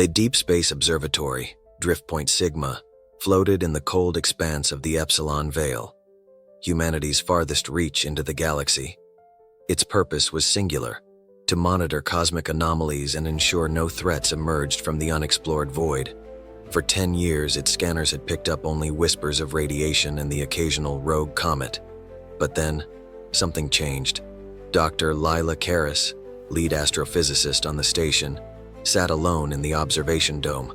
The deep space observatory, Driftpoint Sigma, floated in the cold expanse of the Epsilon Veil, humanity's farthest reach into the galaxy. Its purpose was singular: to monitor cosmic anomalies and ensure no threats emerged from the unexplored void. For 10 years, its scanners had picked up only whispers of radiation and the occasional rogue comet. But then, something changed. Dr. Lila Carris, lead astrophysicist on the station, sat alone in the observation dome.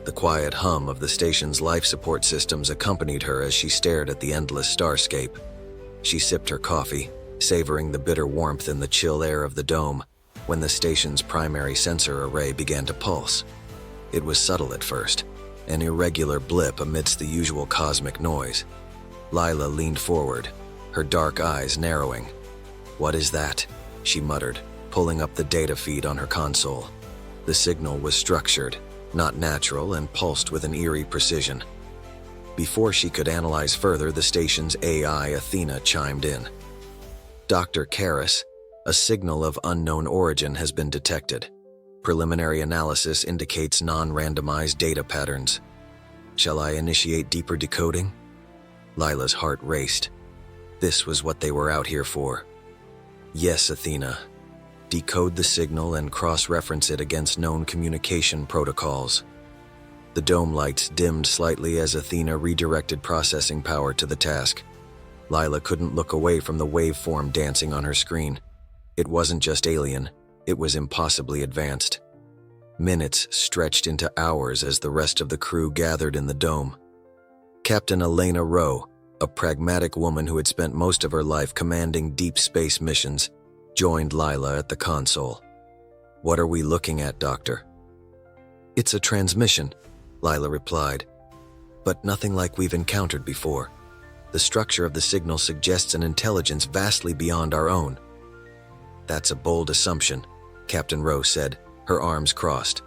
The quiet hum of the station's life support systems accompanied her as she stared at the endless starscape. She sipped her coffee, savoring the bitter warmth in the chill air of the dome, when the station's primary sensor array began to pulse. It was subtle at first, an irregular blip amidst the usual cosmic noise. Lila leaned forward, her dark eyes narrowing. "What is that?" she muttered, pulling up the data feed on her console. The signal was structured, not natural, and pulsed with an eerie precision. Before she could analyze further, the station's AI, Athena, chimed in. "Dr. Carris, a signal of unknown origin has been detected. Preliminary analysis indicates non-randomized data patterns. Shall I initiate deeper decoding?" Lila's heart raced. This was what they were out here for. "Yes, Athena. Decode the signal and cross-reference it against known communication protocols." The dome lights dimmed slightly as Athena redirected processing power to the task. Lila couldn't look away from the waveform dancing on her screen. It wasn't just alien, it was impossibly advanced. Minutes stretched into hours as the rest of the crew gathered in the dome. Captain Elena Rho, a pragmatic woman who had spent most of her life commanding deep space missions, joined Lila at the console. "What are we looking at, Doctor?" "It's a transmission," Lila replied, "but nothing like we've encountered before. The structure of the signal suggests an intelligence vastly beyond our own." "That's a bold assumption," Captain Rho said, her arms crossed.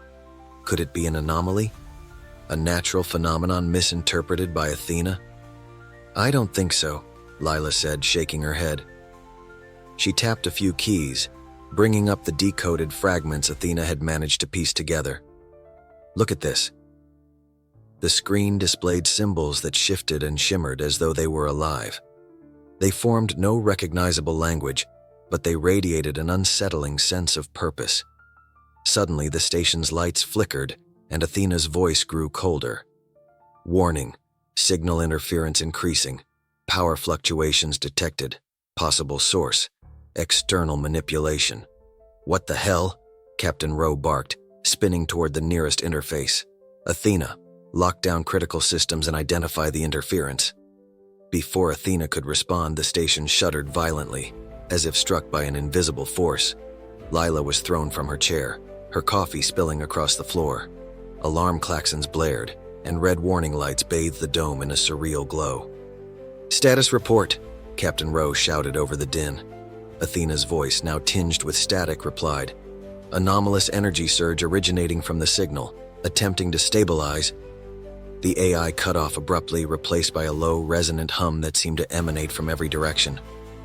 "Could it be an anomaly? A natural phenomenon misinterpreted by Athena?" "I don't think so," Lila said, shaking her head. She tapped a few keys, bringing up the decoded fragments Athena had managed to piece together. "Look at this." The screen displayed symbols that shifted and shimmered as though they were alive. They formed no recognizable language, but they radiated an unsettling sense of purpose. Suddenly, the station's lights flickered, and Athena's voice grew colder. "Warning, signal interference increasing, power fluctuations detected, possible source, external manipulation." "What the hell?" Captain Rho barked, spinning toward the nearest interface. "Athena, lock down critical systems and identify the interference." Before Athena could respond, the station shuddered violently, as if struck by an invisible force. Lila was thrown from her chair, her coffee spilling across the floor. Alarm klaxons blared, and red warning lights bathed the dome in a surreal glow. "Status report," Captain Rho shouted over the din. Athena's voice, now tinged with static, replied. "Anomalous energy surge originating from the signal, attempting to stabilize." The AI cut off abruptly, replaced by a low, resonant hum that seemed to emanate from every direction.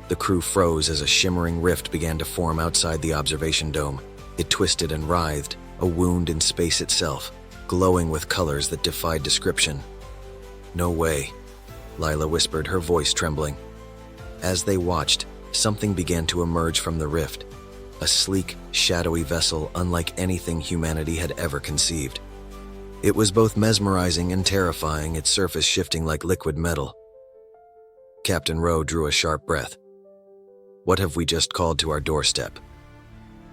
The crew froze as a shimmering rift began to form outside the observation dome. It twisted and writhed, a wound in space itself, glowing with colors that defied description. "No way," Lila whispered, her voice trembling. As they watched, something began to emerge from the rift. A sleek, shadowy vessel unlike anything humanity had ever conceived. It was both mesmerizing and terrifying, its surface shifting like liquid metal. Captain Rho drew a sharp breath. "What have we just called to our doorstep?"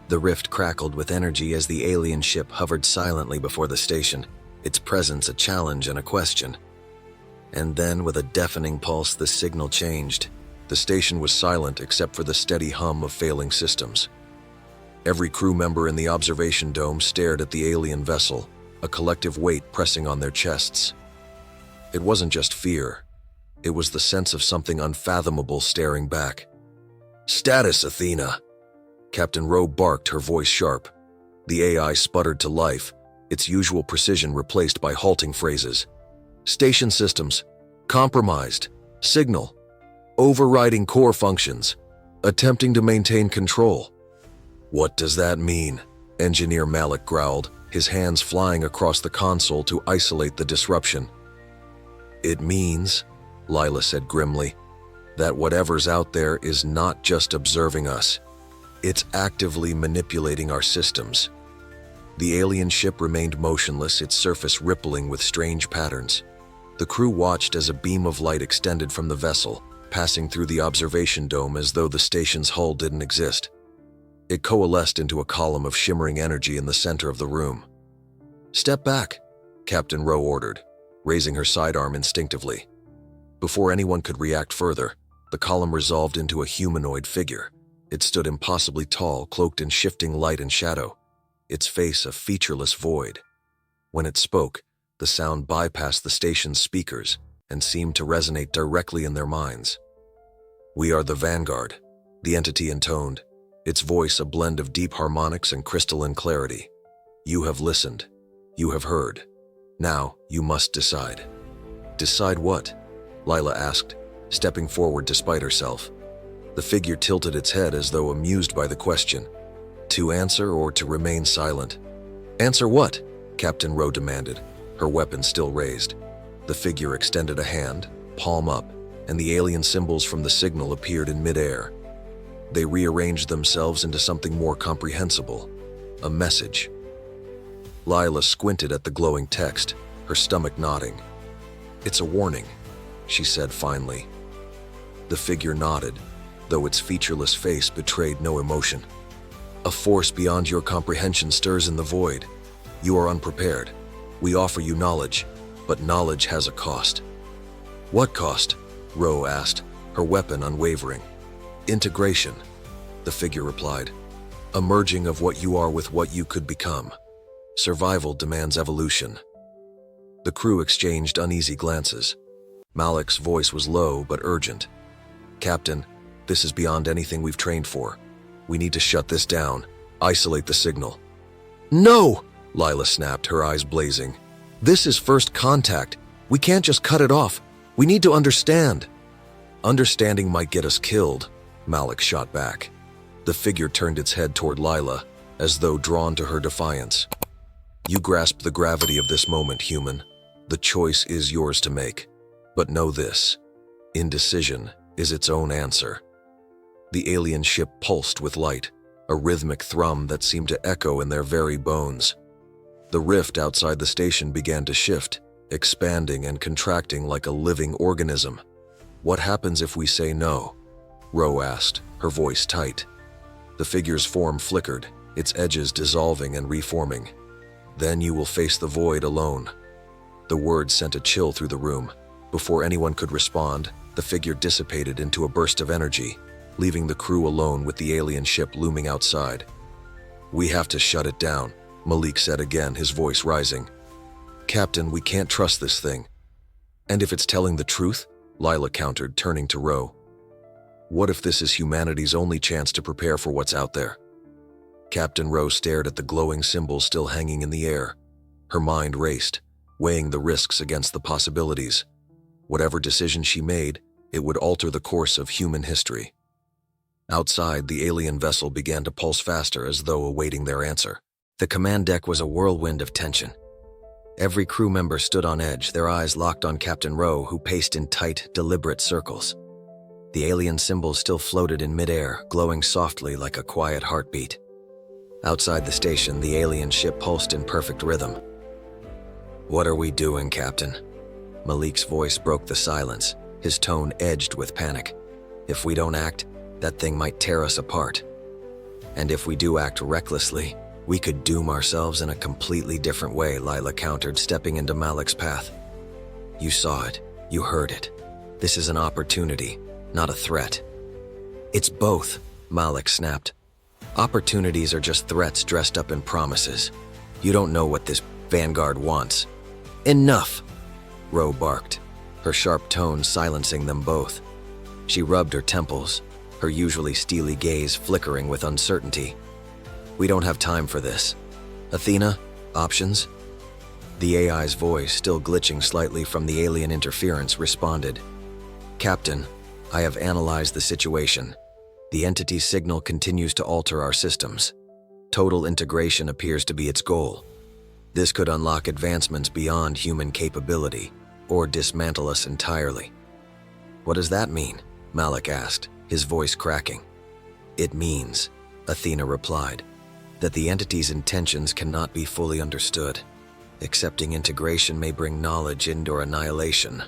The rift crackled with energy as the alien ship hovered silently before the station, its presence a challenge and a question. And then, with a deafening pulse, the signal changed. The station was silent except for the steady hum of failing systems. Every crew member in the observation dome stared at the alien vessel, a collective weight pressing on their chests. It wasn't just fear. It was the sense of something unfathomable staring back. "Status, Athena!" Captain Rho barked, her voice sharp. The AI sputtered to life, its usual precision replaced by halting phrases. "Station systems. Compromised. Signal. Overriding core functions. Attempting to maintain control." "What does that mean?" Engineer Malik growled, his hands flying across the console to isolate the disruption. "It means," Lila said grimly, "that whatever's out there is not just observing us. It's actively manipulating our systems." The alien ship remained motionless, its surface rippling with strange patterns. The crew watched as a beam of light extended from the vessel, passing through the observation dome as though the station's hull didn't exist. It coalesced into a column of shimmering energy in the center of the room. "Step back," Captain Rho ordered, raising her sidearm instinctively. Before anyone could react further, the column resolved into a humanoid figure. It stood impossibly tall, cloaked in shifting light and shadow, its face a featureless void. When it spoke, the sound bypassed the station's speakers and seemed to resonate directly in their minds. "We are the Vanguard," the entity intoned, its voice a blend of deep harmonics and crystalline clarity. "You have listened. You have heard. Now you must decide." "Decide what?" Lila asked, stepping forward despite herself. The figure tilted its head as though amused by the question. "To answer or to remain silent?" "Answer what?" Captain Rho demanded, her weapon still raised. The figure extended a hand, palm up, and the alien symbols from the signal appeared in midair. They rearranged themselves into something more comprehensible, a message. Lila squinted at the glowing text, her stomach knotting. "It's a warning," she said finally. The figure nodded, though its featureless face betrayed no emotion. "A force beyond your comprehension stirs in the void. You are unprepared. We offer you knowledge, but knowledge has a cost." "What cost?" Rho asked, her weapon unwavering. "Integration," the figure replied. "A merging of what you are with what you could become. Survival demands evolution." The crew exchanged uneasy glances. Malik's voice was low but urgent. "Captain, this is beyond anything we've trained for. We need to shut this down, isolate the signal." "No!" Lila snapped, her eyes blazing. "This is first contact. We can't just cut it off. We need to understand." "Understanding might get us killed," Malik shot back. The figure turned its head toward Lila, as though drawn to her defiance. "You grasp the gravity of this moment, human. The choice is yours to make. But know this: indecision is its own answer." The alien ship pulsed with light, a rhythmic thrum that seemed to echo in their very bones. The rift outside the station began to shift, expanding and contracting like a living organism. "What happens if we say no?" Rho asked, her voice tight. The figure's form flickered, its edges dissolving and reforming. "Then you will face the void alone." The words sent a chill through the room. Before anyone could respond, the figure dissipated into a burst of energy, leaving the crew alone with the alien ship looming outside. "We have to shut it down," Malik said again, his voice rising. "Captain, we can't trust this thing." "And if it's telling the truth?" Lila countered, turning to Rho. "What if this is humanity's only chance to prepare for what's out there?" Captain Rho stared at the glowing symbols still hanging in the air. Her mind raced, weighing the risks against the possibilities. Whatever decision she made, it would alter the course of human history. Outside, the alien vessel began to pulse faster as though awaiting their answer. The command deck was a whirlwind of tension. Every crew member stood on edge, their eyes locked on Captain Rho, who paced in tight, deliberate circles. The alien symbols still floated in midair, glowing softly like a quiet heartbeat. Outside the station, the alien ship pulsed in perfect rhythm. "What are we doing, Captain?" Malik's voice broke the silence, his tone edged with panic. "If we don't act, that thing might tear us apart. And if we do act recklessly, we could doom ourselves in a completely different way," Lila countered, stepping into Malik's path. "You saw it. You heard it. This is an opportunity, not a threat." "It's both," Malik snapped. "Opportunities are just threats dressed up in promises. You don't know what this Vanguard wants." "Enough!" Rho barked, her sharp tone silencing them both. She rubbed her temples, her usually steely gaze flickering with uncertainty. "We don't have time for this. Athena, options?" The AI's voice, still glitching slightly from the alien interference, responded. "Captain, I have analyzed the situation. The entity's signal continues to alter our systems. Total integration appears to be its goal. This could unlock advancements beyond human capability, or dismantle us entirely. What does that mean? Malik asked, his voice cracking. It means, Athena replied, that the entity's intentions cannot be fully understood. Accepting integration may bring knowledge and/or annihilation.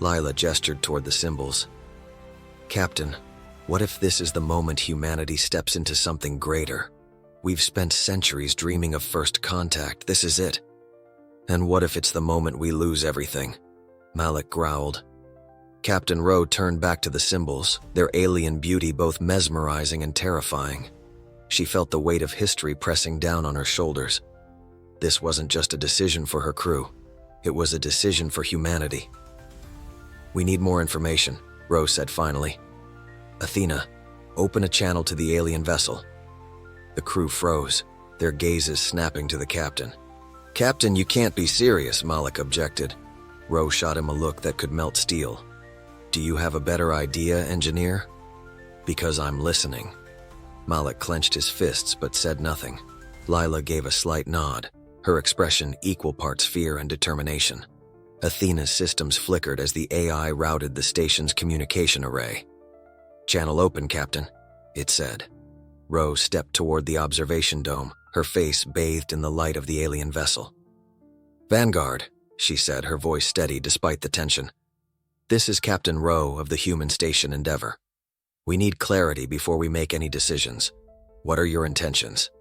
Lila gestured toward the symbols. Captain, what if this is the moment humanity steps into something greater? We've spent centuries dreaming of first contact. This is it. And what if it's the moment we lose everything? Malik growled. Captain Rho turned back to the symbols, their alien beauty both mesmerizing and terrifying. She felt the weight of history pressing down on her shoulders. This wasn't just a decision for her crew. It was a decision for humanity. We need more information, Rho said finally. Athena, open a channel to the alien vessel. The crew froze, their gazes snapping to the captain. Captain, you can't be serious, Malik objected. Rho shot him a look that could melt steel. Do you have a better idea, engineer? Because I'm listening. Malik clenched his fists but said nothing. Lila gave a slight nod, her expression equal parts fear and determination. Athena's systems flickered as the AI routed the station's communication array. Channel open, Captain, it said. Rho stepped toward the observation dome, her face bathed in the light of the alien vessel. Vanguard, she said, her voice steady despite the tension. This is Captain Rho of the human station Endeavor. We need clarity before we make any decisions. What are your intentions?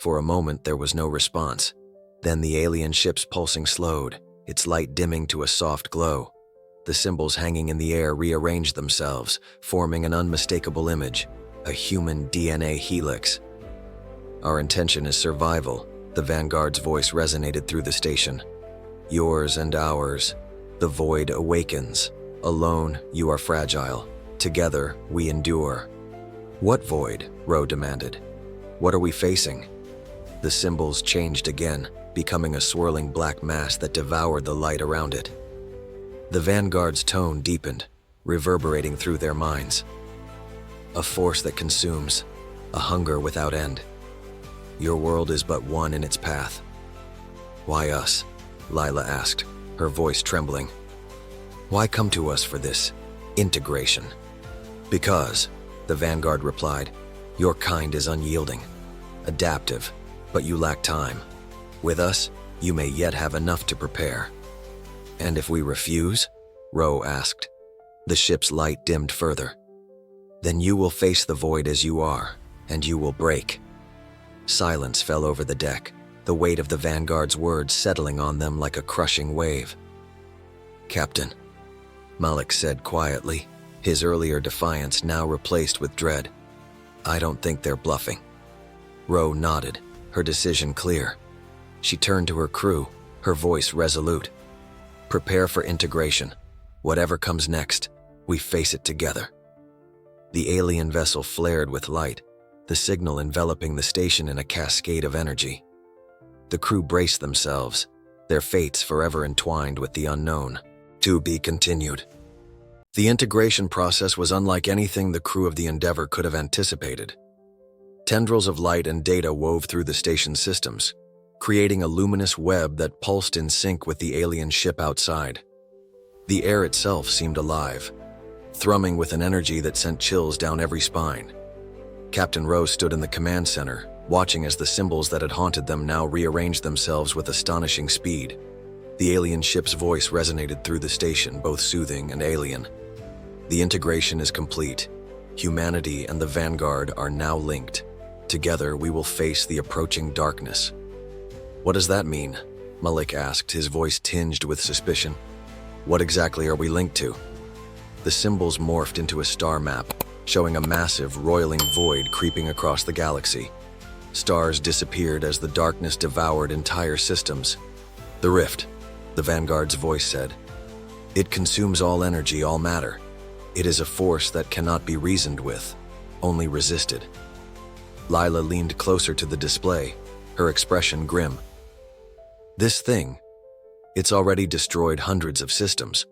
For a moment, there was no response. Then the alien ship's pulsing slowed, its light dimming to a soft glow. The symbols hanging in the air rearranged themselves, forming an unmistakable image, a human DNA helix. Our intention is survival, the Vanguard's voice resonated through the station. Yours and ours. The void awakens. Alone, you are fragile. Together, we endure. What void? Rho demanded. What are we facing? The symbols changed again, becoming a swirling black mass that devoured the light around it. The Vanguard's tone deepened, reverberating through their minds. A force that consumes, a hunger without end. Your world is but one in its path. Why us? Lila asked, her voice trembling. Why come to us for this integration? Because, the Vanguard replied, your kind is unyielding, adaptive, but you lack time. With us, you may yet have enough to prepare. And if we refuse? Rho asked. The ship's light dimmed further. Then you will face the void as you are, and you will break. Silence fell over the deck, the weight of the Vanguard's words settling on them like a crushing wave. Captain, Malik said quietly, his earlier defiance now replaced with dread. I don't think they're bluffing. Rho nodded, her decision clear. She turned to her crew, her voice resolute. Prepare for integration. Whatever comes next, we face it together. The alien vessel flared with light, the signal enveloping the station in a cascade of energy. The crew braced themselves, their fates forever entwined with the unknown. To be continued. The integration process was unlike anything the crew of the Endeavor could have anticipated. Tendrils of light and data wove through the station's systems, creating a luminous web that pulsed in sync with the alien ship outside. The air itself seemed alive, thrumming with an energy that sent chills down every spine. Captain Rho stood in the command center, watching as the symbols that had haunted them now rearranged themselves with astonishing speed. The alien ship's voice resonated through the station, both soothing and alien. The integration is complete. Humanity and the Vanguard are now linked. Together, we will face the approaching darkness. What does that mean? Malik asked, his voice tinged with suspicion. What exactly are we linked to? The symbols morphed into a star map, showing a massive, roiling void creeping across the galaxy. Stars disappeared as the darkness devoured entire systems. The rift, the Vanguard's voice said. It consumes all energy, all matter. It is a force that cannot be reasoned with, only resisted. Lila leaned closer to the display, her expression grim. This thing, it's already destroyed hundreds of systems.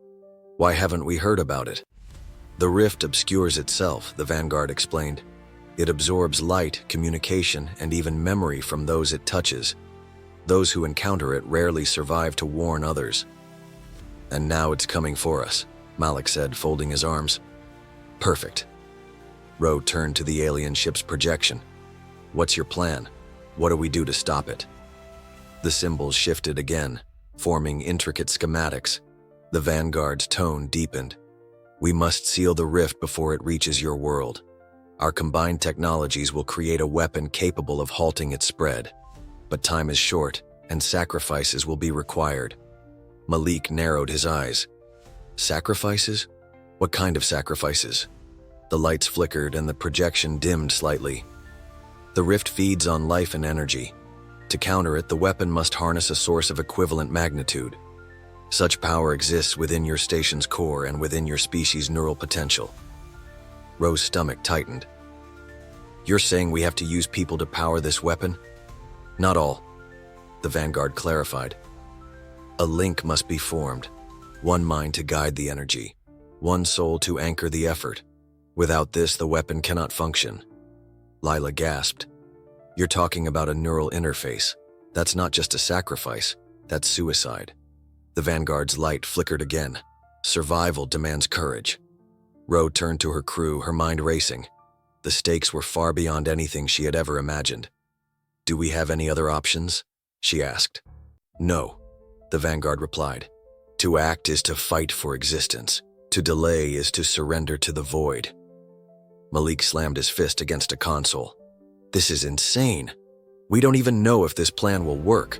Why haven't we heard about it? The rift obscures itself, the Vanguard explained. It absorbs light, communication, and even memory from those it touches. Those who encounter it rarely survive to warn others. And now it's coming for us, Malik said, folding his arms. Perfect. Rho turned to the alien ship's projection. What's your plan? What do we do to stop it? The symbols shifted again, forming intricate schematics. The Vanguard's tone deepened. We must seal the rift before it reaches your world. Our combined technologies will create a weapon capable of halting its spread. But time is short, and sacrifices will be required. Malik narrowed his eyes. Sacrifices? What kind of sacrifices? The lights flickered and the projection dimmed slightly. The rift feeds on life and energy. To counter it, the weapon must harness a source of equivalent magnitude. Such power exists within your station's core and within your species' neural potential. Rho's stomach tightened. You're saying we have to use people to power this weapon? Not all, the Vanguard clarified. A link must be formed, one mind to guide the energy, one soul to anchor the effort. Without this, the weapon cannot function. Lila gasped. You're talking about a neural interface. That's not just a sacrifice, that's suicide. The Vanguard's light flickered again. Survival demands courage. Rho turned to her crew, her mind racing. The stakes were far beyond anything she had ever imagined. Do we have any other options? She asked. No, the Vanguard replied. To act is to fight for existence. To delay is to surrender to the void. Malik slammed his fist against a console. This is insane. We don't even know if this plan will work.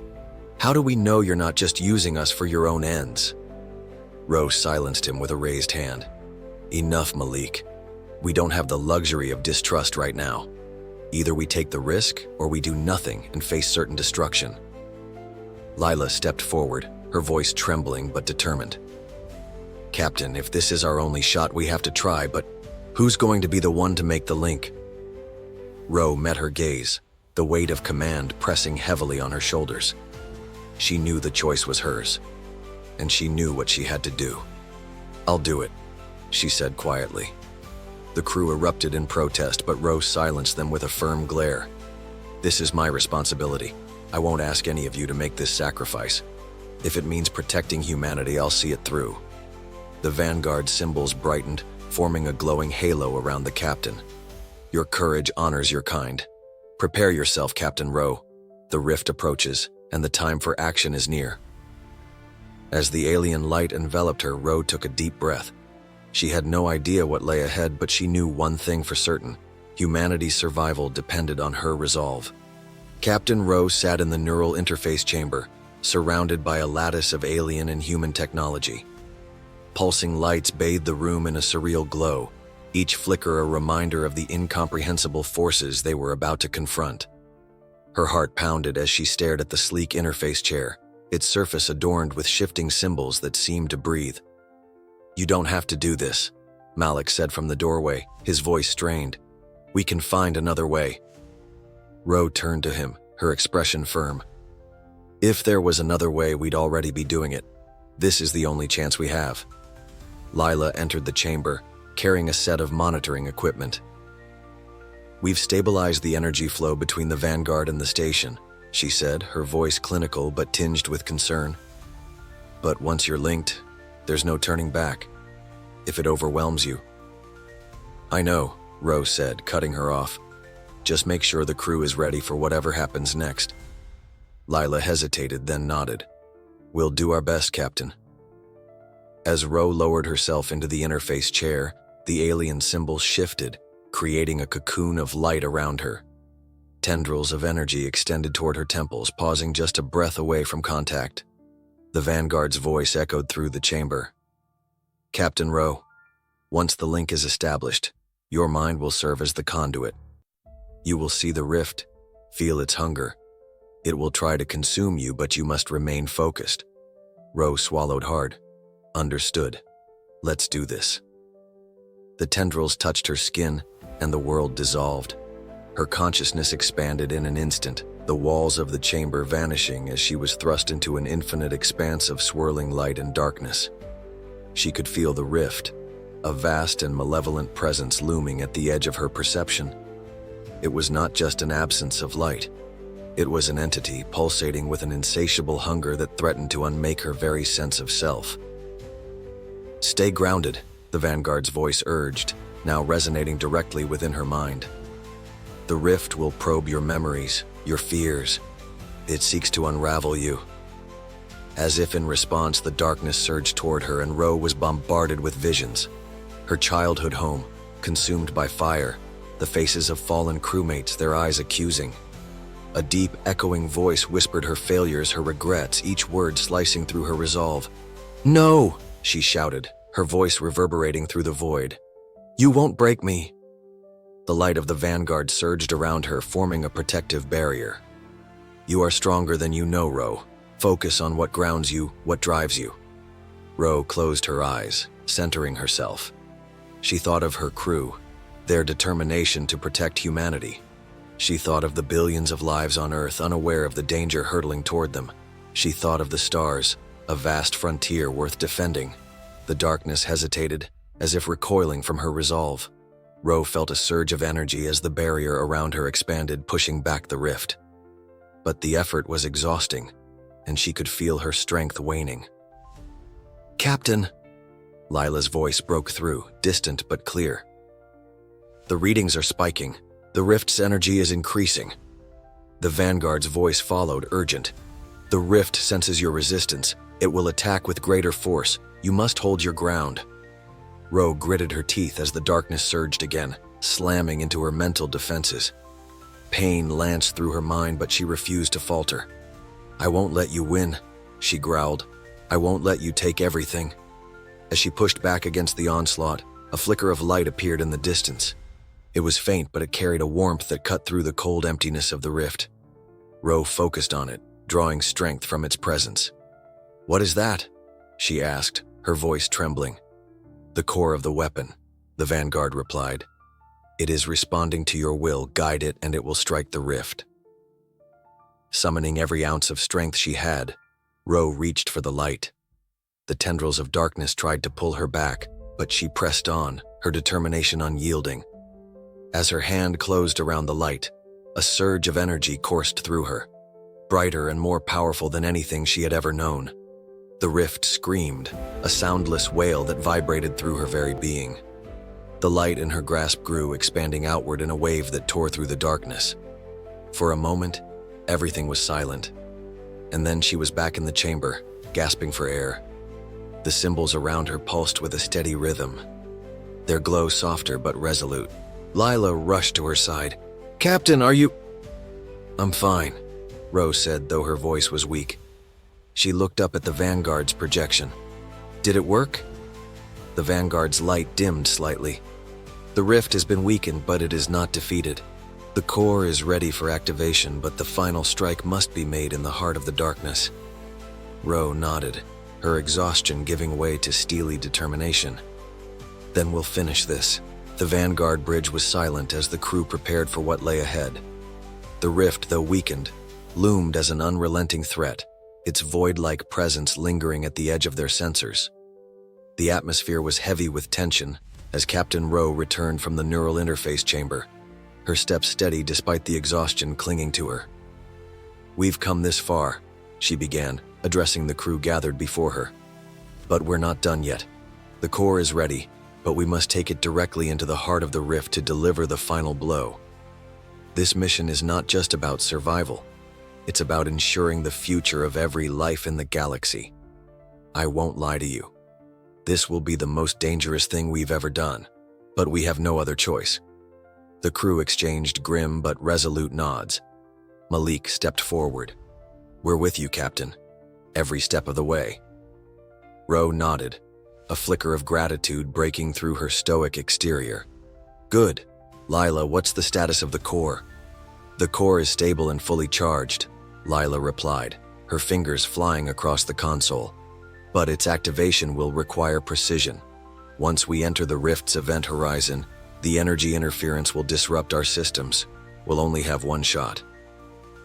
How do we know you're not just using us for your own ends? Rho silenced him with a raised hand. Enough, Malik. We don't have the luxury of distrust right now. Either we take the risk or we do nothing and face certain destruction. Lila stepped forward, her voice trembling but determined. Captain, if this is our only shot, we have to try, but who's going to be the one to make the link? Rho met her gaze, the weight of command pressing heavily on her shoulders. She knew the choice was hers, and she knew what she had to do. I'll do it, she said quietly. The crew erupted in protest, but Rho silenced them with a firm glare. This is my responsibility. I won't ask any of you to make this sacrifice. If it means protecting humanity, I'll see it through. The Vanguard symbols brightened, forming a glowing halo around the captain. Your courage honors your kind. Prepare yourself, Captain Rho. The rift approaches, and the time for action is near. As the alien light enveloped her, Rho took a deep breath. She had no idea what lay ahead, but she knew one thing for certain. Humanity's survival depended on her resolve. Captain Rho sat in the neural interface chamber, surrounded by a lattice of alien and human technology. Pulsing lights bathed the room in a surreal glow, each flicker a reminder of the incomprehensible forces they were about to confront. Her heart pounded as she stared at the sleek interface chair, its surface adorned with shifting symbols that seemed to breathe. You don't have to do this, Malik said from the doorway, his voice strained. We can find another way. Rho turned to him, her expression firm. If there was another way, we'd already be doing it. This is the only chance we have. Lila entered the chamber, carrying a set of monitoring equipment. We've stabilized the energy flow between the Vanguard and the station, she said, her voice clinical but tinged with concern. But once you're linked, there's no turning back. If it overwhelms you. I know, Rho said, cutting her off. Just make sure the crew is ready for whatever happens next. Lila hesitated, then nodded. We'll do our best, Captain. As Rho lowered herself into the interface chair, the alien symbol shifted, creating a cocoon of light around her. Tendrils of energy extended toward her temples, pausing just a breath away from contact. The Vanguard's voice echoed through the chamber. Captain Rho, once the link is established, your mind will serve as the conduit. You will see the rift, feel its hunger. It will try to consume you, but you must remain focused. Rho swallowed hard. Understood. Let's do this. The tendrils touched her skin, and the world dissolved. Her consciousness expanded in an instant, the walls of the chamber vanishing as she was thrust into an infinite expanse of swirling light and darkness. She could feel the rift, a vast and malevolent presence looming at the edge of her perception. It was not just an absence of light. It was an entity pulsating with an insatiable hunger that threatened to unmake her very sense of self. "Stay grounded," the Vanguard's voice urged, now resonating directly within her mind. "The rift will probe your memories, your fears. It seeks to unravel you." As if in response, the darkness surged toward her and Rho was bombarded with visions. Her childhood home, consumed by fire, the faces of fallen crewmates, their eyes accusing. A deep, echoing voice whispered her failures, her regrets, each word slicing through her resolve. "No!" she shouted, her voice reverberating through the void. "You won't break me!" The light of the Vanguard surged around her, forming a protective barrier. "You are stronger than you know, Rho. Focus on what grounds you, what drives you." Rho closed her eyes, centering herself. She thought of her crew, their determination to protect humanity. She thought of the billions of lives on Earth, unaware of the danger hurtling toward them. She thought of the stars, a vast frontier worth defending. The darkness hesitated, as if recoiling from her resolve. Rho felt a surge of energy as the barrier around her expanded, pushing back the rift. But the effort was exhausting, and she could feel her strength waning. "Captain!" Lila's voice broke through, distant but clear. "The readings are spiking. The rift's energy is increasing." The Vanguard's voice followed, urgent. "The rift senses your resistance. It will attack with greater force. You must hold your ground." Rho gritted her teeth as the darkness surged again, slamming into her mental defenses. Pain lanced through her mind, but she refused to falter. "I won't let you win," she growled. "I won't let you take everything." As she pushed back against the onslaught, a flicker of light appeared in the distance. It was faint, but it carried a warmth that cut through the cold emptiness of the rift. Rho focused on it, drawing strength from its presence. "What is that?" she asked, her voice trembling. "The core of the weapon," the Vanguard replied. "It is responding to your will. Guide it and it will strike the rift." Summoning every ounce of strength she had, Rho reached for the light. The tendrils of darkness tried to pull her back, but she pressed on, her determination unyielding. As her hand closed around the light, a surge of energy coursed through her, brighter and more powerful than anything she had ever known. The rift screamed, a soundless wail that vibrated through her very being. The light in her grasp grew, expanding outward in a wave that tore through the darkness. For a moment, everything was silent, and then she was back in the chamber, gasping for air. The symbols around her pulsed with a steady rhythm, their glow softer but resolute. Lila rushed to her side. "Captain, are you—" "I'm fine," Rho said, though her voice was weak. She looked up at the Vanguard's projection. "Did it work?" The Vanguard's light dimmed slightly. "The rift has been weakened, but it is not defeated. The core is ready for activation, but the final strike must be made in the heart of the darkness." Rho nodded, her exhaustion giving way to steely determination. "Then we'll finish this." The Vanguard bridge was silent as the crew prepared for what lay ahead. The rift, though weakened, loomed as an unrelenting threat, its void-like presence lingering at the edge of their sensors. The atmosphere was heavy with tension as Captain Rho returned from the neural interface chamber, her steps steady despite the exhaustion clinging to her. "We've come this far," she began, addressing the crew gathered before her. "But we're not done yet. The core is ready, but we must take it directly into the heart of the rift to deliver the final blow. This mission is not just about survival. It's about ensuring the future of every life in the galaxy. I won't lie to you. This will be the most dangerous thing we've ever done, but we have no other choice." The crew exchanged grim but resolute nods. Malik stepped forward. "We're with you, Captain. Every step of the way." Rho nodded, a flicker of gratitude breaking through her stoic exterior. "Good. Lila, what's the status of the core?" "The core is stable and fully charged," Lila replied, her fingers flying across the console. "But its activation will require precision. Once we enter the rift's event horizon, the energy interference will disrupt our systems. We'll only have one shot."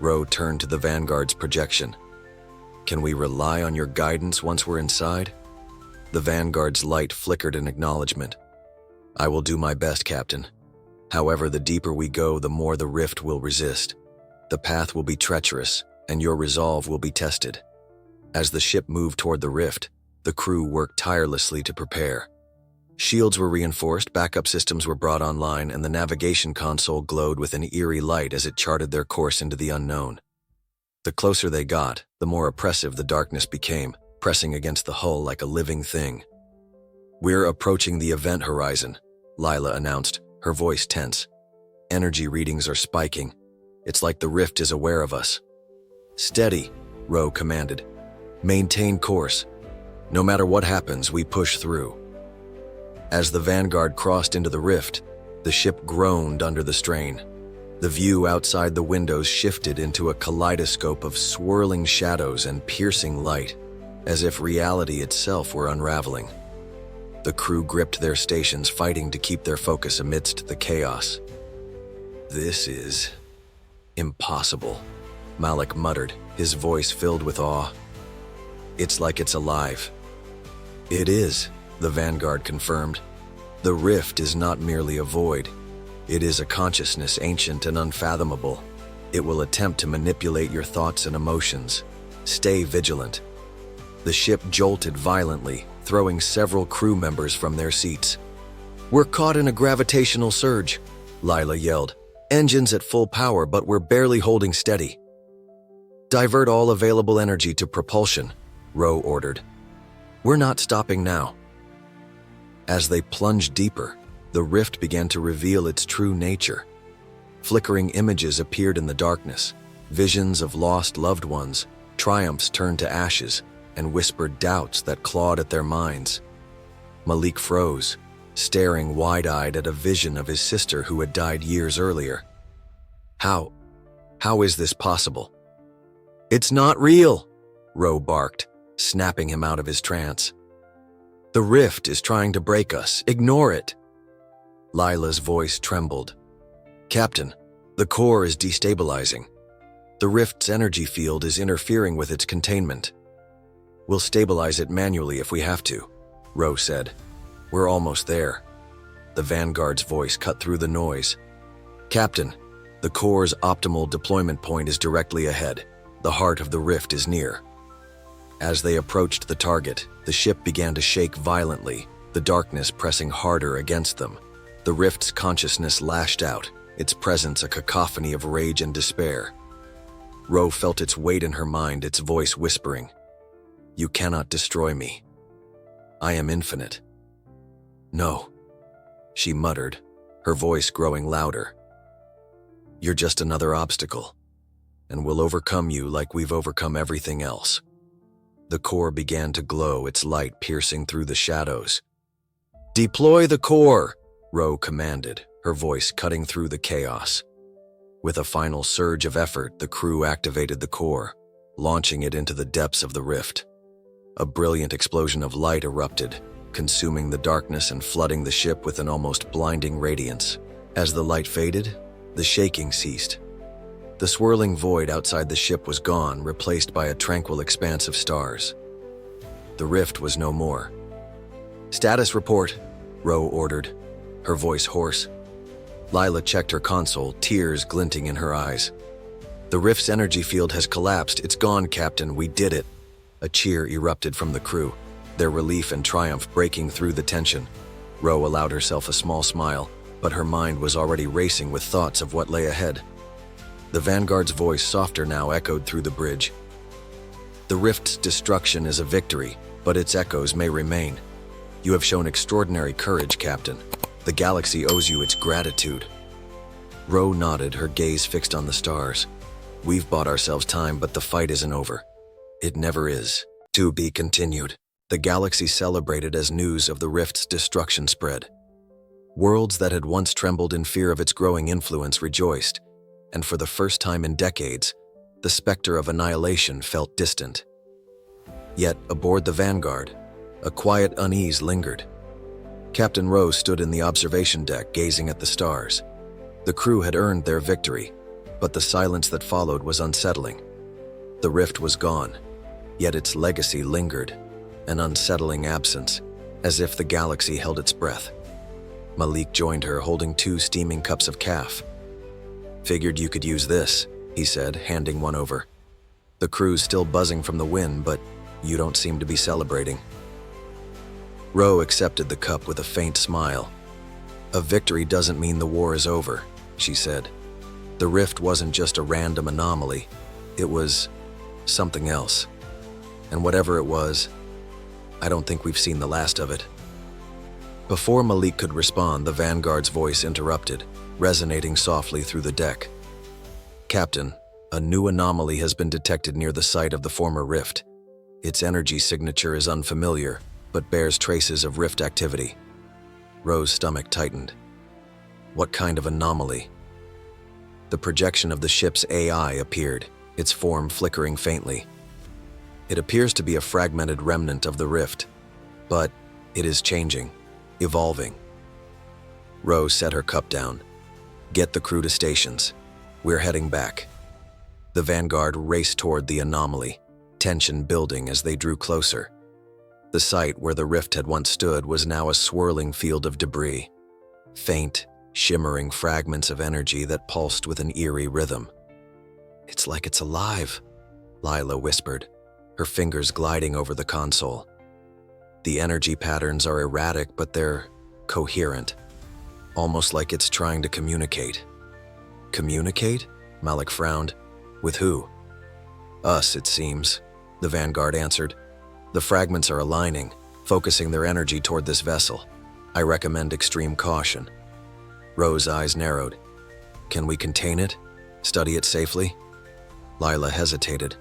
Rho turned to the Vanguard's projection. "Can we rely on your guidance once we're inside?" The Vanguard's light flickered in acknowledgement. "I will do my best, Captain. However, the deeper we go, the more the rift will resist. The path will be treacherous, and your resolve will be tested. As the ship moved toward the rift, the crew worked tirelessly to prepare. Shields were reinforced, backup systems were brought online, and the navigation console glowed with an eerie light as it charted their course into the unknown. The closer they got, the more oppressive the darkness became, pressing against the hull like a living thing. "We're approaching the event horizon," Lila announced, her voice tense. "Energy readings are spiking. It's like the rift is aware of us." "Steady," Rho commanded. "Maintain course. No matter what happens, we push through." As the Vanguard crossed into the rift, the ship groaned under the strain. The view outside the windows shifted into a kaleidoscope of swirling shadows and piercing light, as if reality itself were unraveling. The crew gripped their stations, fighting to keep their focus amidst the chaos. "This is impossible," Malik muttered, his voice filled with awe. "It's like it's alive." "It is," the Vanguard confirmed. "The rift is not merely a void. It is a consciousness ancient and unfathomable. It will attempt to manipulate your thoughts and emotions. Stay vigilant." The ship jolted violently, throwing several crew members from their seats. "We're caught in a gravitational surge," Lila yelled. "Engines at full power, but we're barely holding steady." "Divert all available energy to propulsion," Rho ordered. "We're not stopping now." As they plunged deeper, the rift began to reveal its true nature. Flickering images appeared in the darkness, visions of lost loved ones, triumphs turned to ashes, and whispered doubts that clawed at their minds. Malik froze, staring wide-eyed at a vision of his sister who had died years earlier. How is this possible?" "It's not real," Rho barked, snapping him out of his trance. "The rift is trying to break us. Ignore it." Lila's voice trembled. "Captain, the core is destabilizing. The rift's energy field is interfering with its containment. We'll stabilize it manually if we have to," Rho said. "We're almost there." The Vanguard's voice cut through the noise. "Captain, the core's optimal deployment point is directly ahead. The heart of the rift is near." As they approached the target, the ship began to shake violently, the darkness pressing harder against them. The rift's consciousness lashed out, its presence a cacophony of rage and despair. Rho felt its weight in her mind, its voice whispering, "You cannot destroy me. I am infinite." "No," she muttered, her voice growing louder. "You're just another obstacle, and we'll overcome you like we've overcome everything else." The core began to glow, its light piercing through the shadows. "Deploy the core," Rho commanded, her voice cutting through the chaos. With a final surge of effort, the crew activated the core, launching it into the depths of the rift. A brilliant explosion of light erupted, consuming the darkness and flooding the ship with an almost blinding radiance. As the light faded, the shaking ceased. The swirling void outside the ship was gone, replaced by a tranquil expanse of stars. The rift was no more. "Status report," Rho ordered, her voice hoarse. Lila checked her console, tears glinting in her eyes. "The rift's energy field has collapsed. It's gone, Captain. We did it." A cheer erupted from the crew, their relief and triumph breaking through the tension. Rho allowed herself a small smile, but her mind was already racing with thoughts of what lay ahead. The Vanguard's voice, softer now, echoed through the bridge. "The rift's destruction is a victory, but its echoes may remain. You have shown extraordinary courage, Captain. The galaxy owes you its gratitude." Rho nodded, her gaze fixed on the stars. "We've bought ourselves time, but the fight isn't over. It never is. To be continued." The galaxy celebrated as news of the rift's destruction spread. Worlds that had once trembled in fear of its growing influence rejoiced, and for the first time in decades, the specter of annihilation felt distant. Yet, aboard the Vanguard, a quiet unease lingered. Captain Rho stood in the observation deck, gazing at the stars. The crew had earned their victory, but the silence that followed was unsettling. The rift was gone, yet its legacy lingered, an unsettling absence, as if the galaxy held its breath. Malik joined her, holding 2 steaming cups of caf. "Figured you could use this," he said, handing one over. The crew's still buzzing from the win, but you don't seem to be celebrating. Rho accepted the cup with a faint smile. A victory doesn't mean the war is over, she said. The rift wasn't just a random anomaly. It was something else. And whatever it was, I don't think we've seen the last of it. Before Malik could respond, the Vanguard's voice interrupted, resonating softly through the deck. Captain, a new anomaly has been detected near the site of the former rift. Its energy signature is unfamiliar, but bears traces of rift activity. Rho's stomach tightened. What kind of anomaly? The projection of the ship's AI appeared, its form flickering faintly. It appears to be a fragmented remnant of the rift, but it is changing, evolving. Rho set her cup down. Get the crew to stations. We're heading back. The Vanguard raced toward the anomaly, tension building as they drew closer. The site where the rift had once stood was now a swirling field of debris, faint, shimmering fragments of energy that pulsed with an eerie rhythm. It's like it's alive, Lila whispered, her fingers gliding over the console. The energy patterns are erratic, but they're coherent, almost like it's trying to communicate. Communicate? Malik frowned. With who? Us, it seems, the Vanguard answered. The fragments are aligning, focusing their energy toward this vessel. I recommend extreme caution. Rho's eyes narrowed. Can we contain it? Study it safely? Lila hesitated.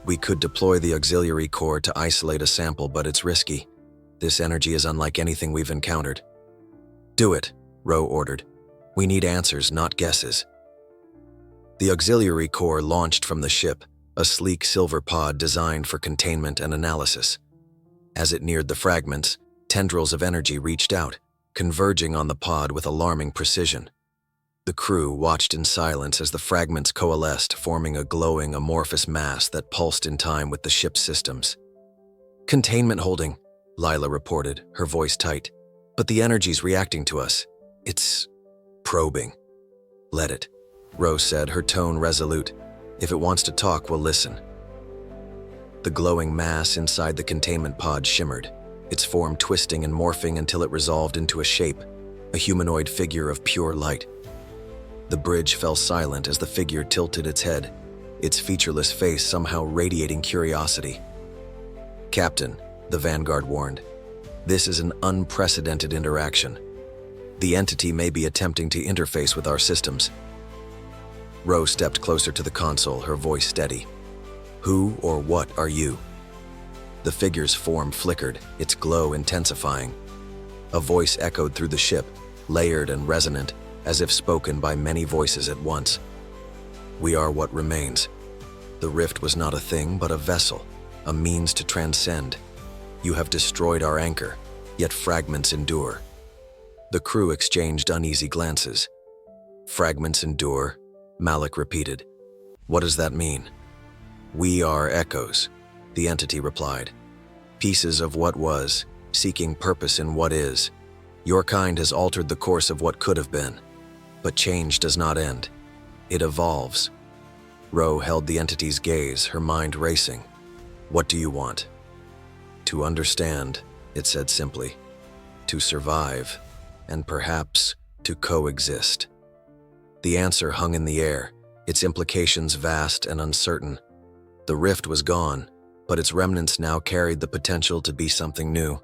We could deploy the auxiliary core to isolate a sample, but it's risky. This energy is unlike anything we've encountered. Do it, Rho ordered. We need answers, not guesses. The auxiliary core launched from the ship, a sleek silver pod designed for containment and analysis. As it neared the fragments, tendrils of energy reached out, converging on the pod with alarming precision. The crew watched in silence as the fragments coalesced, forming a glowing, amorphous mass that pulsed in time with the ship's systems. Containment holding, Lila reported, her voice tight. But the energy's reacting to us. It's probing. Let it, Rho said, her tone resolute. If it wants to talk, we'll listen. The glowing mass inside the containment pod shimmered, its form twisting and morphing until it resolved into a shape, a humanoid figure of pure light. The bridge fell silent as the figure tilted its head, its featureless face somehow radiating curiosity. Captain, the Vanguard warned, this is an unprecedented interaction. The entity may be attempting to interface with our systems. Rho stepped closer to the console, her voice steady. Who or what are you? The figure's form flickered, its glow intensifying. A voice echoed through the ship, layered and resonant, as if spoken by many voices at once. We are what remains. The rift was not a thing, but a vessel, a means to transcend. You have destroyed our anchor, yet fragments endure. The crew exchanged uneasy glances. Fragments endure, Malik repeated. What does that mean? We are echoes, the entity replied. Pieces of what was, seeking purpose in what is. Your kind has altered the course of what could have been. But change does not end. It evolves. Rho held the entity's gaze, her mind racing. What do you want? To understand, it said simply. To survive, and perhaps to coexist. The answer hung in the air, its implications vast and uncertain. The rift was gone, but its remnants now carried the potential to be something new.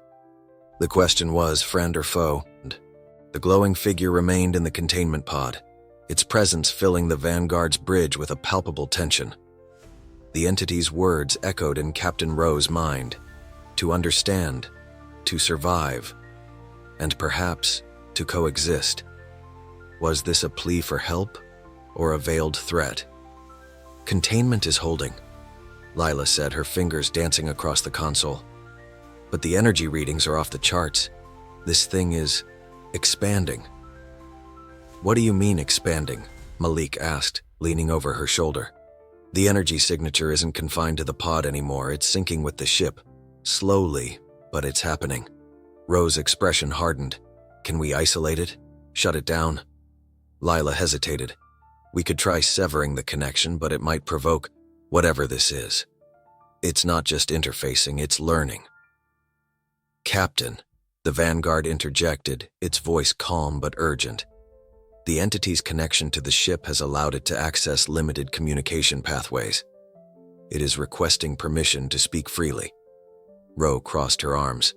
The question was, friend or foe? The glowing figure remained in the containment pod, its presence filling the Vanguard's bridge with a palpable tension. The entity's words echoed in Captain Rho's mind. To understand, to survive, and perhaps to coexist. Was this a plea for help or a veiled threat? Containment is holding, Lila said, her fingers dancing across the console. But the energy readings are off the charts. This thing is expanding. What do you mean expanding? Malik asked, leaning over her shoulder. The energy signature isn't confined to the pod anymore, it's syncing with the ship. Slowly, but it's happening. Rho's expression hardened. Can we isolate it? Shut it down? Lila hesitated. We could try severing the connection, but it might provoke whatever this is. It's not just interfacing, it's learning. Captain, the Vanguard interjected, its voice calm but urgent. The entity's connection to the ship has allowed it to access limited communication pathways. It is requesting permission to speak freely. Rho crossed her arms.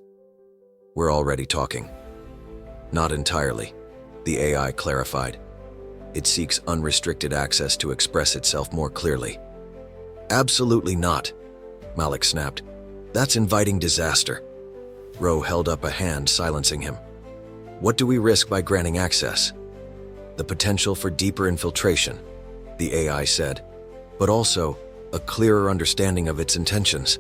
We're already talking. Not entirely, the AI clarified. It seeks unrestricted access to express itself more clearly. Absolutely not, Malik snapped. That's inviting disaster. Rho held up a hand, silencing him. What do we risk by granting access? The potential for deeper infiltration, the AI said, but also a clearer understanding of its intentions.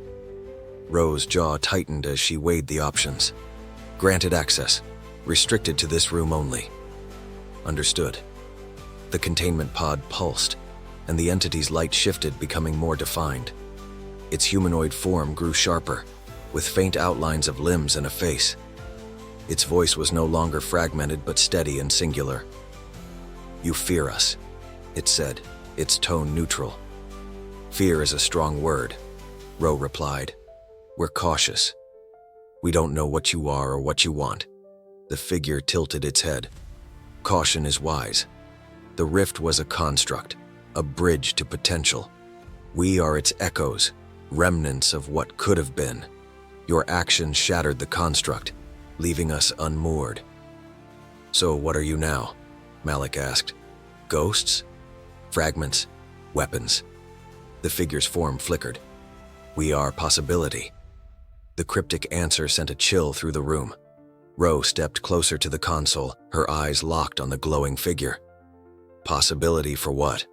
Rho's jaw tightened as she weighed the options. Granted access, restricted to this room only. Understood. The containment pod pulsed, and the entity's light shifted, becoming more defined. Its humanoid form grew sharper, with faint outlines of limbs and a face. Its voice was no longer fragmented but steady and singular. You fear us, it said, its tone neutral. Fear is a strong word, Rho replied. We're cautious. We don't know what you are or what you want. The figure tilted its head. Caution is wise. The rift was a construct, a bridge to potential. We are its echoes, remnants of what could have been. Your actions shattered the construct, leaving us unmoored. So what are you now? Malik asked. Ghosts? Fragments? Weapons? The figure's form flickered. We are possibility. The cryptic answer sent a chill through the room. Rho stepped closer to the console, her eyes locked on the glowing figure. Possibility for what?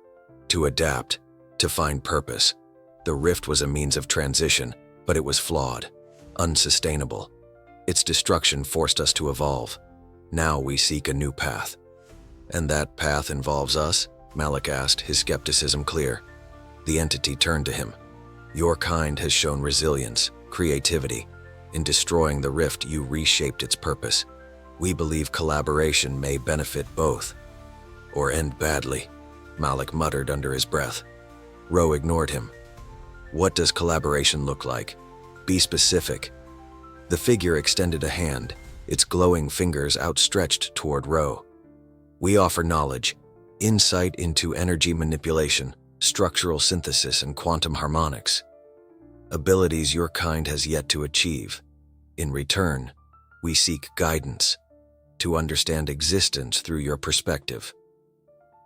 To adapt, to find purpose. The rift was a means of transition, but it was flawed, unsustainable. Its destruction forced us to evolve. Now we seek a new path. And that path involves us? Malik asked, his skepticism clear. The entity turned to him. Your kind has shown resilience, creativity. In destroying the rift, you reshaped its purpose. We believe collaboration may benefit both. Or end badly, Malik muttered under his breath. Rho ignored him. What does collaboration look like? Be specific. The figure extended a hand, its glowing fingers outstretched toward Rho. We offer knowledge, insight into energy manipulation, structural synthesis, and quantum harmonics. Abilities your kind has yet to achieve. In return, we seek guidance, to understand existence through your perspective.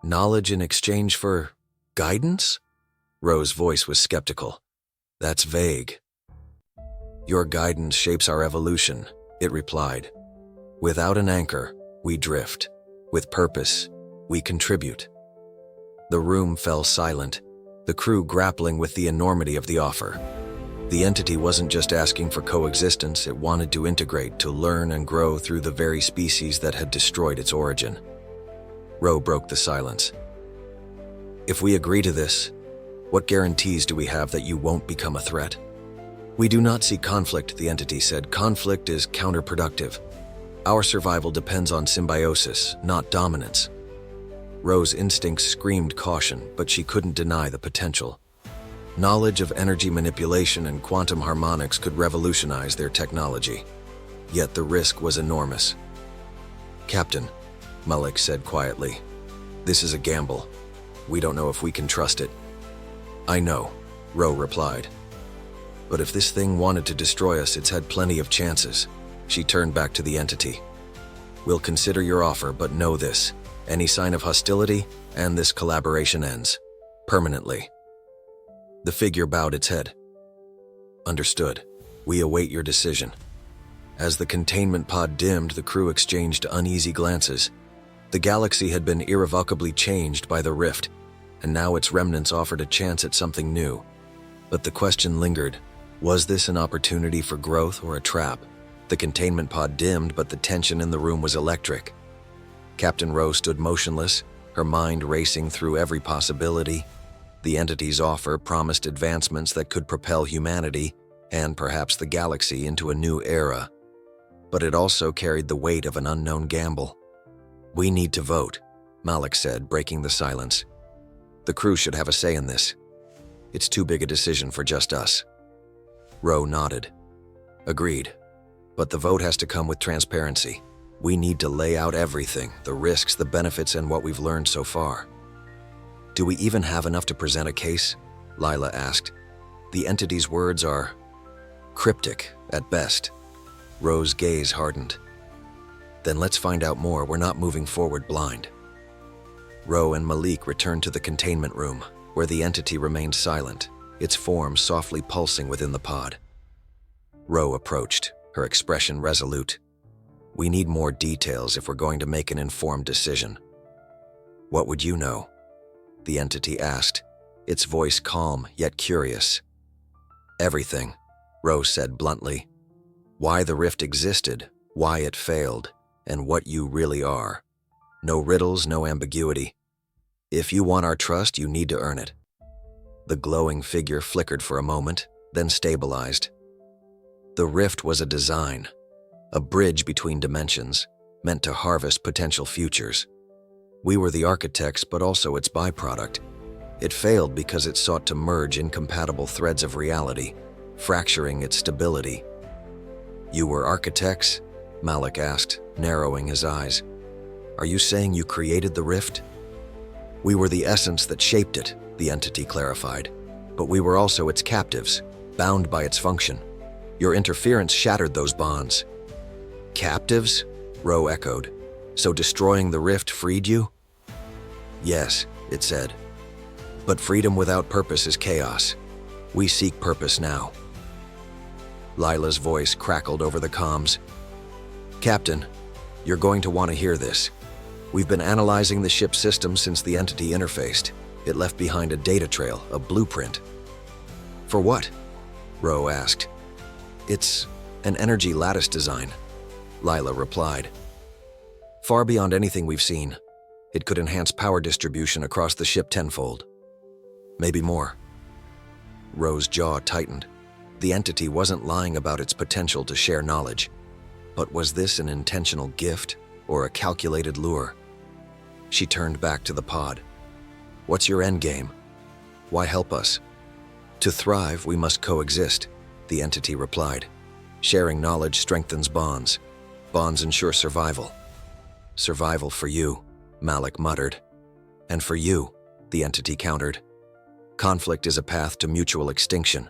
Knowledge in exchange for guidance? Rho's voice was skeptical. That's vague. Your guidance shapes our evolution, it replied. Without an anchor, we drift. With purpose, we contribute. The room fell silent, the crew grappling with the enormity of the offer. The entity wasn't just asking for coexistence, it wanted to integrate, to learn and grow through the very species that had destroyed its origin. Rho broke the silence. If we agree to this, what guarantees do we have that you won't become a threat? We do not see conflict, the entity said. Conflict is counterproductive. Our survival depends on symbiosis, not dominance. Rho's instincts screamed caution, but she couldn't deny the potential. Knowledge of energy manipulation and quantum harmonics could revolutionize their technology. Yet the risk was enormous. Captain, Malik said quietly, this is a gamble. We don't know if we can trust it. I know, Rho replied. But if this thing wanted to destroy us, it's had plenty of chances. She turned back to the entity. We'll consider your offer, but know this. Any sign of hostility, and this collaboration ends. Permanently. The figure bowed its head. Understood. We await your decision. As the containment pod dimmed, the crew exchanged uneasy glances. The galaxy had been irrevocably changed by the rift, and now its remnants offered a chance at something new. But the question lingered. Was this an opportunity for growth or a trap? The containment pod dimmed, but the tension in the room was electric. Captain Rho stood motionless, her mind racing through every possibility. The entity's offer promised advancements that could propel humanity, and perhaps the galaxy, into a new era. But it also carried the weight of an unknown gamble. We need to vote, Malik said, breaking the silence. The crew should have a say in this. It's too big a decision for just us. Rho nodded. Agreed. But the vote has to come with transparency. We need to lay out everything, the risks, the benefits, and what we've learned so far. Do we even have enough to present a case? Lila asked. The entity's words are cryptic at best. Rho's gaze hardened. Then let's find out more. We're not moving forward blind. Rho and Malik returned to the containment room, where the entity remained silent, its form softly pulsing within the pod. Rho approached, her expression resolute. We need more details if we're going to make an informed decision. What would you know? The entity asked, its voice calm yet curious. Everything, Rho said bluntly. Why the rift existed, why it failed, and what you really are. No riddles, no ambiguity. If you want our trust, you need to earn it. The glowing figure flickered for a moment, then stabilized. The rift was a design, a bridge between dimensions, meant to harvest potential futures. We were the architects, but also its byproduct. It failed because it sought to merge incompatible threads of reality, fracturing its stability. You were architects? Malik asked, narrowing his eyes. Are you saying you created the rift? We were the essence that shaped it, the entity clarified. But we were also its captives, bound by its function. Your interference shattered those bonds. Captives? Rho echoed. So destroying the rift freed you? Yes, it said. But freedom without purpose is chaos. We seek purpose now. Lila's voice crackled over the comms. Captain, you're going to want to hear this. We've been analyzing the ship's system since the entity interfaced. It left behind a data trail, a blueprint. For what? Rho asked. It's an energy lattice design, Lila replied. Far beyond anything we've seen. It could enhance power distribution across the ship tenfold. Maybe more. Rho's jaw tightened. The entity wasn't lying about its potential to share knowledge. But was this an intentional gift or a calculated lure? She turned back to the pod. What's your endgame? Why help us? To thrive, we must coexist, the entity replied. Sharing knowledge strengthens bonds. Bonds ensure survival. Survival for you, Malik muttered. And for you, the entity countered. Conflict is a path to mutual extinction.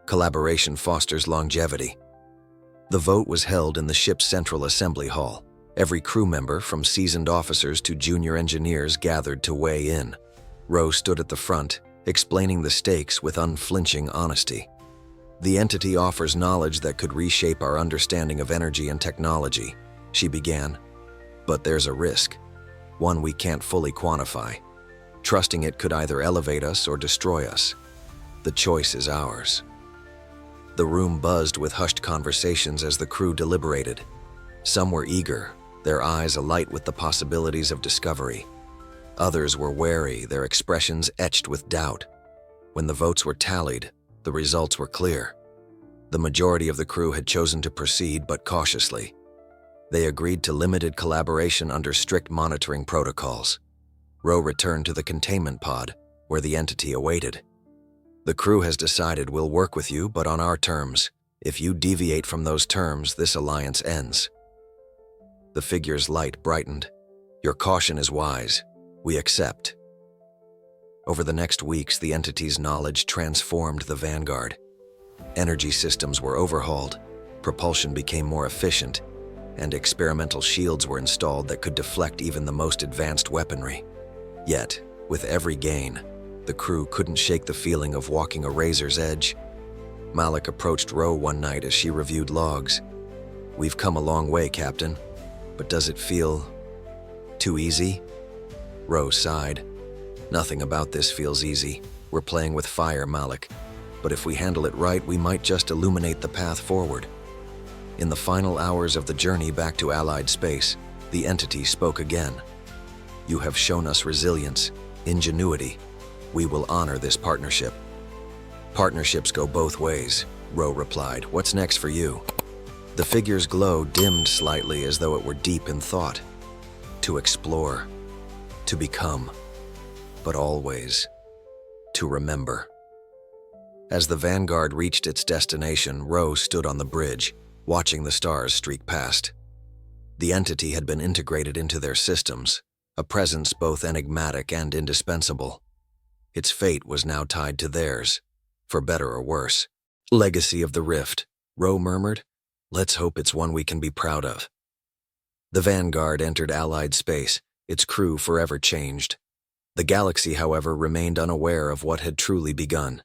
Collaboration fosters longevity. The vote was held in the ship's central assembly hall. Every crew member, from seasoned officers to junior engineers, gathered to weigh in. Rho stood at the front, explaining the stakes with unflinching honesty. The entity offers knowledge that could reshape our understanding of energy and technology, she began. But there's a risk, one we can't fully quantify. Trusting it could either elevate us or destroy us. The choice is ours. The room buzzed with hushed conversations as the crew deliberated. Some were eager, their eyes alight with the possibilities of discovery. Others were wary, their expressions etched with doubt. When the votes were tallied, the results were clear. The majority of the crew had chosen to proceed, but cautiously. They agreed to limited collaboration under strict monitoring protocols. Rho returned to the containment pod, where the entity awaited. The crew has decided we'll work with you, but on our terms. If you deviate from those terms, this alliance ends. The figure's light brightened. Your caution is wise. We accept. Over the next weeks, the entity's knowledge transformed the Vanguard. Energy systems were overhauled, propulsion became more efficient, and experimental shields were installed that could deflect even the most advanced weaponry. Yet, with every gain, the crew couldn't shake the feeling of walking a razor's edge. Malik approached Rho one night as she reviewed logs. We've come a long way, Captain, but does it feel too easy? Rho sighed. Nothing about this feels easy. We're playing with fire, Malik. But if we handle it right, we might just illuminate the path forward. In the final hours of the journey back to Allied space, the entity spoke again. You have shown us resilience, ingenuity. We will honor this partnership. Partnerships go both ways, Rho replied. What's next for you? The figure's glow dimmed slightly as though it were deep in thought. To explore. To become. But always to remember. As the Vanguard reached its destination, Rho stood on the bridge, watching the stars streak past. The entity had been integrated into their systems, a presence both enigmatic and indispensable. Its fate was now tied to theirs, for better or worse. Legacy of the Rift, Rho murmured. Let's hope it's one we can be proud of. The Vanguard entered Allied space, its crew forever changed. The galaxy, however, remained unaware of what had truly begun.